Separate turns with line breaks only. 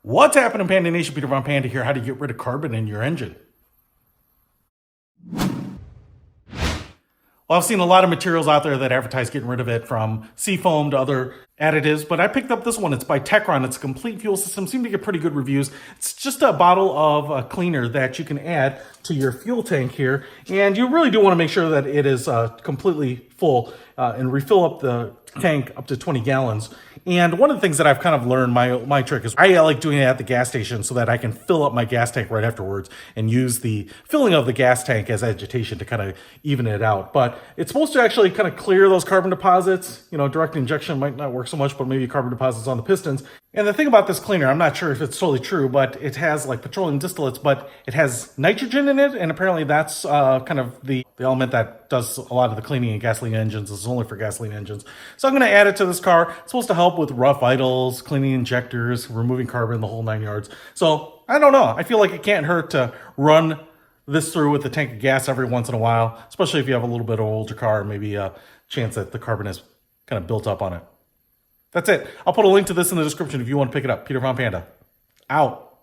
What's happening, Panda Nation? Peter Von Panda here. How to get rid of carbon in your engine. Well, I've seen a lot of materials out there that advertise getting rid of it, from seafoam to other additives, but I picked up this one. It's by Techron. It's a complete fuel system. Seemed to get pretty good reviews. It's just a bottle of a cleaner that you can add to your fuel tank here, and you really do want to make sure that it is completely full and refill up the tank up to 20 gallons. And one of the things that I've kind of learned, my trick is I like doing it at the gas station so that I can fill up my gas tank right afterwards and use the filling of the gas tank as agitation to kind of even it out. But it's supposed to actually kind of clear those carbon deposits. You know, direct injection might not work so much, but maybe carbon deposits on the pistons. And the thing about this cleaner, I'm not sure if it's totally true, but it has like petroleum distillates, but it has nitrogen in it, and apparently that's kind of the element that does a lot of the cleaning in gasoline engines. It's only for gasoline engines. So I'm going to add it to this car. It's supposed to help with rough idles, cleaning injectors, removing carbon, the whole 9 yards. So I don't know. I feel like it can't hurt to run this through with a tank of gas every once in a while, especially if you have a little bit of older car, maybe a chance that the carbon is kind of built up on it. That's it. I'll put a link to this in the description if you want to pick it up. Peter Von Panda, out.